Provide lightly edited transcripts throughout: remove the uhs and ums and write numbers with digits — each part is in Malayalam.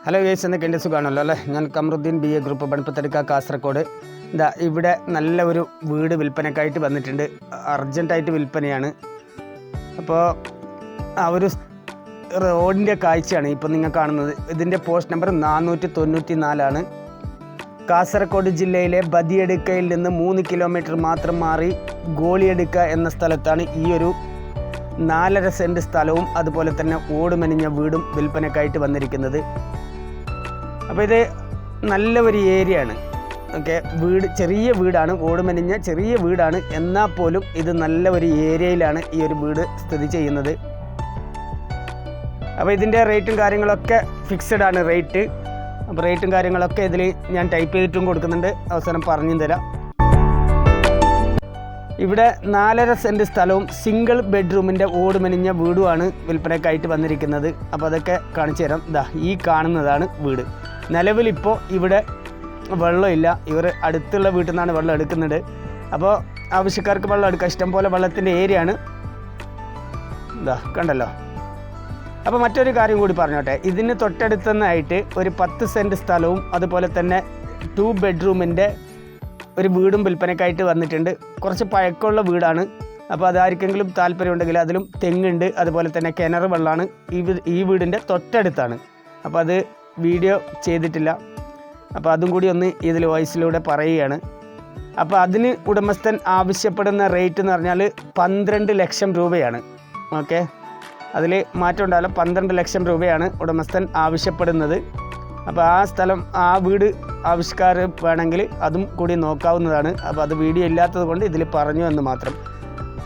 ഹലോ ഗൈസ്, എന്നൊക്കെ എൻ്റെ സുഖമാണല്ലോ അല്ലേ. ഞാൻ കമറുദ്ദീൻ BA ഗ്രൂപ്പ് ബൺപത്തടുക്ക കാസർഗോഡ്. ഇവിടെ നല്ല ഒരു വീട് വിൽപ്പനക്കായിട്ട് വന്നിട്ടുണ്ട്. അർജൻറ്റായിട്ട് വിൽപ്പനയാണ്. അപ്പോൾ ആ ഒരു റോഡിൻ്റെ കാഴ്ചയാണ് ഇപ്പോൾ നിങ്ങൾ കാണുന്നത്. ഇതിൻ്റെ പോസ്റ്റ് നമ്പർ 494 കാസർഗോഡ് ജില്ലയിലെ ബദിയടുക്കയിൽ നിന്ന് 3 കിലോമീറ്റർ മാത്രം മാറി ഗോളിയടുക്ക എന്ന സ്ഥലത്താണ് ഈ ഒരു 4.5 സെൻറ്റ് സ്ഥലവും അതുപോലെ തന്നെ ഓടുമെനിഞ്ഞ വീടും വിൽപ്പനക്കായിട്ട് വന്നിരിക്കുന്നത്. അപ്പോൾ ഇത് നല്ല ഒരു ഏരിയ ആണ്. ഓക്കെ, ചെറിയ വീടാണ്, ഓടുമെനിഞ്ഞ ചെറിയ വീടാണ്. എന്നാൽ പോലും ഇത് നല്ല ഒരു ഏരിയയിലാണ് ഈ ഒരു വീട് സ്ഥിതി ചെയ്യുന്നത്. അപ്പോൾ ഇതിൻ്റെ റേറ്റും കാര്യങ്ങളൊക്കെ ഫിക്സഡ് ആണ് റേറ്റ്. അപ്പോൾ റേറ്റും കാര്യങ്ങളൊക്കെ ഇതിൽ ഞാൻ ടൈപ്പ് ചെയ്തിട്ടും കൊടുക്കുന്നുണ്ട്, അവസാനം പറഞ്ഞും തരാം. ഇവിടെ 4.5 സെൻറ്റ് സ്ഥലവും സിംഗിൾ ബെഡ്റൂമിൻ്റെ ഓടുമെനിഞ്ഞ വീടുമാണ് വിൽപ്പനക്കായിട്ട് വന്നിരിക്കുന്നത്. അപ്പോൾ അതൊക്കെ കാണിച്ചു തരാം. ഈ കാണുന്നതാണ് വീട്. നിലവിലിപ്പോൾ ഇവിടെ വെള്ളമില്ല. ഇവർ അടുത്തുള്ള വീട്ടിൽ നിന്നാണ് വെള്ളം എടുക്കുന്നത്. അപ്പോൾ ആവശ്യക്കാർക്ക് വെള്ളം എടുക്കാം. ഇഷ്ടംപോലെ വെള്ളത്തിൻ്റെ ഏരിയ ആണ്. കണ്ടല്ലോ. അപ്പോൾ മറ്റൊരു കാര്യം കൂടി പറഞ്ഞോട്ടെ. ഇതിന് തൊട്ടടുത്തുനിന്നായിട്ട് ഒരു 10 സെൻറ്റ് സ്ഥലവും അതുപോലെ തന്നെ 2 ബെഡ്റൂമിൻ്റെ ഒരു വീടും വിൽപ്പനക്കായിട്ട് വന്നിട്ടുണ്ട്. കുറച്ച് പഴക്കമുള്ള വീടാണ്. അപ്പോൾ അതാർക്കെങ്കിലും താല്പര്യമുണ്ടെങ്കിൽ അതിലും തെങ്ങുണ്ട്, അതുപോലെ തന്നെ കിണർ വെള്ളമാണ് ഈ വീടിൻ്റെ തൊട്ടടുത്താണ്. അപ്പോൾ അത് വീഡിയോ ചെയ്തിട്ടില്ല. അപ്പോൾ അതും കൂടി ഒന്ന് ഇതിൽ വോയിസിലൂടെ പറയുകയാണ്. അപ്പോൾ അതിന് ഉടമസ്ഥൻ ആവശ്യപ്പെടുന്ന റേറ്റ് എന്ന് പറഞ്ഞാൽ 12 ലക്ഷം രൂപയാണ്. ഓക്കെ, അതിൽ മാറ്റം ഉണ്ടാവില്ല. 12 ലക്ഷം രൂപയാണ് ഉടമസ്ഥൻ ആവശ്യപ്പെടുന്നത്. അപ്പോൾ ആ സ്ഥലം, ആ വീട് ആവശ്യക്കാർ വേണമെങ്കിൽ അതും കൂടി നോക്കാവുന്നതാണ്. അപ്പോൾ അത് വീഡിയോ ഇല്ലാത്തത് കൊണ്ട് ഇതിൽ പറഞ്ഞു എന്ന് മാത്രം.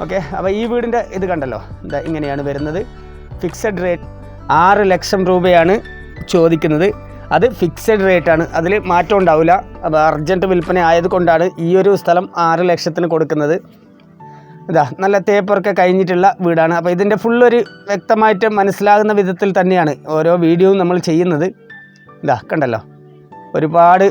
ഓക്കെ, അപ്പോൾ ഈ വീടിൻ്റെ ഇത് കണ്ടല്ലോ, ഇങ്ങനെയാണ് വരുന്നത്. ഫിക്സഡ് റേറ്റ് 6 ലക്ഷം രൂപയാണ് ചോദിക്കുന്നത്. അത് ഫിക്സഡ് റേറ്റാണ്, അതിൽ മാറ്റം ഉണ്ടാവില്ല. അപ്പോൾ അർജൻറ്റ് വിൽപ്പന ആയതുകൊണ്ടാണ് ഈ ഒരു സ്ഥലം 6 ലക്ഷത്തിന് കൊടുക്കുന്നത്. നല്ല തേപ്പൊക്കെ കഴിഞ്ഞിട്ടുള്ള വീടാണ്. അപ്പോൾ ഇതിൻ്റെ ഫുള്ളൊരു വ്യക്തമായിട്ട് മനസ്സിലാകുന്ന വിധത്തിൽ തന്നെയാണ് ഓരോ വീഡിയോയും നമ്മൾ ചെയ്യുന്നത്. കണ്ടല്ലോ, ഒരുപാട്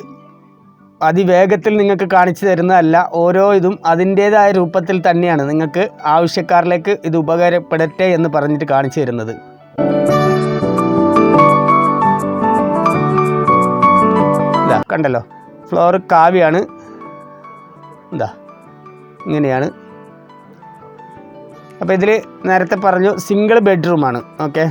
അതിവേഗത്തിൽ നിങ്ങൾക്ക് കാണിച്ചു തരുന്നതല്ല. ഓരോ ഇതും അതിൻ്റേതായ രൂപത്തിൽ തന്നെയാണ് നിങ്ങൾക്ക് ആവശ്യക്കാരിലേക്ക് ഇത് ഉപകാരപ്പെടട്ടെ എന്ന് പറഞ്ഞിട്ട് കാണിച്ചു തരുന്നത്. കണ്ടല്ലോ, ഫ്ലോർ കാവ്യാണ്. ഇങ്ങനെയാണ്. അപ്പോൾ ഇതിൽ നേരത്തെ പറഞ്ഞു സിംഗിൾ ബെഡ്റൂമാണ്. ഓക്കെ,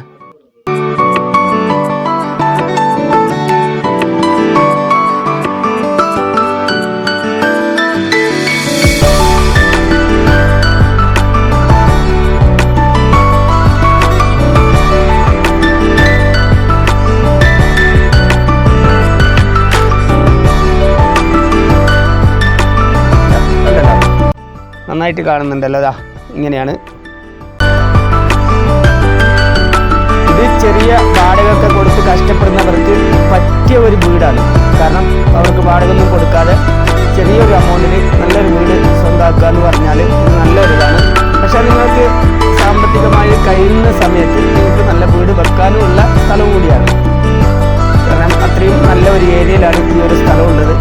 നന്നായിട്ട് കാണുന്നുണ്ടല്ലോ. ഇങ്ങനെയാണ്. ഇത് ചെറിയ വാടകയൊക്കെ കൊടുത്ത് കഷ്ടപ്പെടുന്നവർക്ക് പറ്റിയ ഒരു വീടാണ്. കാരണം അവർക്ക് വാടകയൊന്നും കൊടുക്കാതെ ചെറിയൊരു അമൗണ്ടിന് നല്ലൊരു വീട് സ്വന്തമാക്കുക എന്ന് പറഞ്ഞാൽ ഇത് നല്ലൊരിതാണ്. പക്ഷേ നിങ്ങൾക്ക് സാമ്പത്തികമായി കഴിയുന്ന സമയത്ത് നിങ്ങൾക്ക് നല്ല വീട് വെക്കാനുമുള്ള സ്ഥലം കൂടിയാണ്. കാരണം അത്രയും നല്ല ഒരു ഏരിയയിലാണ് ഈ ഒരു സ്ഥലം ഉള്ളത്.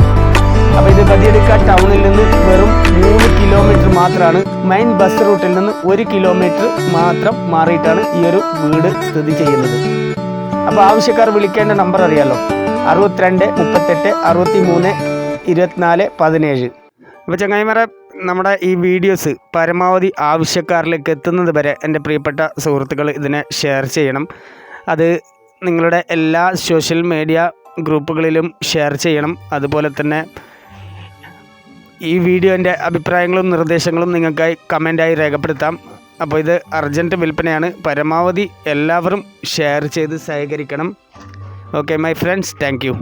അപ്പോൾ ഇത് ബദിയടുക്ക ടൗണിൽ നിന്ന് വെറും 3 കിലോമീറ്റർ മാത്രമാണ്. മെയിൻ ബസ് റൂട്ടിൽ നിന്ന് 1 കിലോമീറ്റർ മാത്രം മാറിയിട്ടാണ് ഈ ഒരു വീട് സ്ഥിതി ചെയ്യുന്നത്. അപ്പോൾ ആവശ്യക്കാർ വിളിക്കേണ്ട നമ്പർ അറിയാലോ, 62 38 63 24 17. അപ്പോൾ ചങ്ങായിമാരെ, നമ്മുടെ ഈ വീഡിയോസ് പരമാവധി ആവശ്യക്കാരിലേക്ക് എത്തുന്നത് വരെ എൻ്റെ പ്രിയപ്പെട്ട സുഹൃത്തുക്കൾ ഇതിനെ ഷെയർ ചെയ്യണം. അത് നിങ്ങളുടെ എല്ലാ സോഷ്യൽ മീഡിയ ഗ്രൂപ്പുകളിലും ഷെയർ ചെയ്യണം. അതുപോലെ തന്നെ ഈ വീഡിയോൻ്റെ അഭിപ്രായങ്ങളും നിർദ്ദേശങ്ങളും നിങ്ങൾക്കായി കമൻറ്റായി രേഖപ്പെടുത്താം. അപ്പോൾ ഇത് അർജൻറ്റ് വിൽപ്പനയാണ്. പരമാവധി എല്ലാവരും ഷെയർ ചെയ്ത് സഹകരിക്കണം. Okay my friends, thank you.